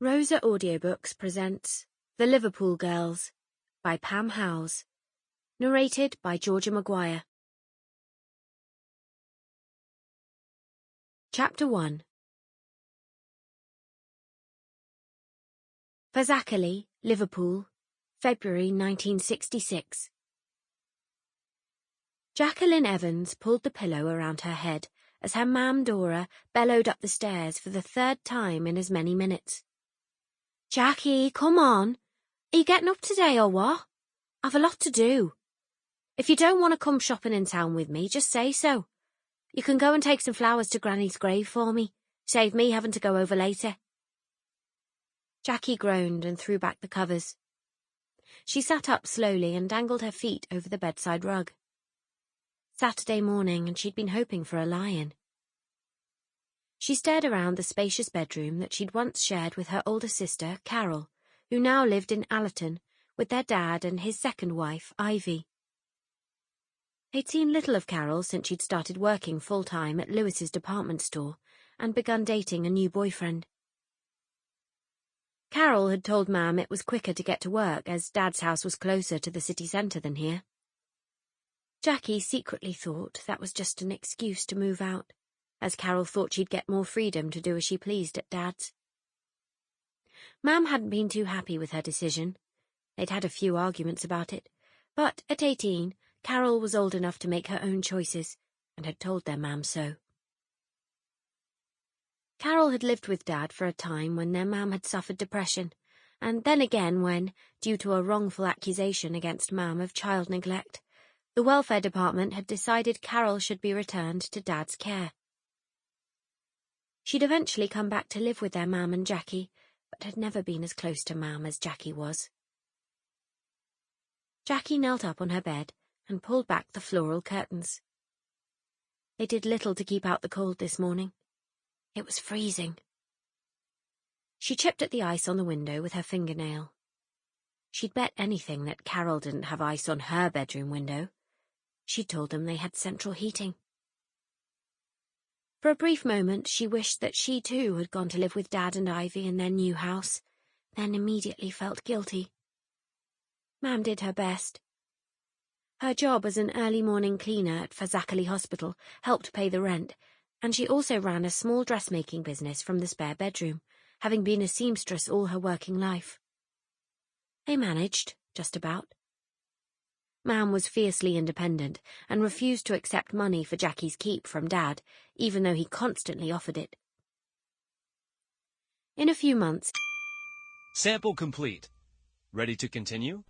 Rosa Audiobooks presents The Liverpool Girls by Pam Howes, narrated by Georgia Maguire. Chapter 1. Fazakerley, Liverpool, February 1966. Jacqueline Evans pulled the pillow around her head as her mam Dora bellowed up the stairs for the third time in as many minutes. "Jackie, come on. Are you getting up today or what? I've a lot to do. If you don't want to come shopping in town with me, just say so. You can go and take some flowers to Granny's grave for me. Save me having to go over later." Jackie groaned and threw back the covers. She sat up slowly and dangled her feet over the bedside rug. Saturday morning, and she'd been hoping for a lie-in. She stared around the spacious bedroom that she'd once shared with her older sister, Carol, who now lived in Allerton with their dad and his second wife, Ivy. They'd seen little of Carol since she'd started working full-time at Lewis's department store and begun dating a new boyfriend. Carol had told Mam it was quicker to get to work as Dad's house was closer to the city centre than here. Jackie secretly thought that was just an excuse to move out, as Carol thought she'd get more freedom to do as she pleased at Dad's. Mam hadn't been too happy with her decision. They'd had a few arguments about it, but at 18, Carol was old enough to make her own choices, and had told their Mam so. Carol had lived with Dad for a time when their Mam had suffered depression, and then again when, due to a wrongful accusation against Mam of child neglect, the welfare department had decided Carol should be returned to Dad's care. She'd eventually come back to live with their Mam and Jackie, but had never been as close to Mam as Jackie was. Jackie knelt up on her bed and pulled back the floral curtains. They did little to keep out the cold this morning. It was freezing. She chipped at the ice on the window with her fingernail. She'd bet anything that Carol didn't have ice on her bedroom window. She'd told them they had central heating. For a brief moment she wished that she too had gone to live with Dad and Ivy in their new house, then immediately felt guilty. Mam did her best. Her job as an early morning cleaner at Fazakerley Hospital helped pay the rent, and she also ran a small dressmaking business from the spare bedroom, having been a seamstress all her working life. They managed, just about. Mam was fiercely independent and refused to accept money for Jackie's keep from Dad, even though he constantly offered it. In a few months... Sample complete. Ready to continue?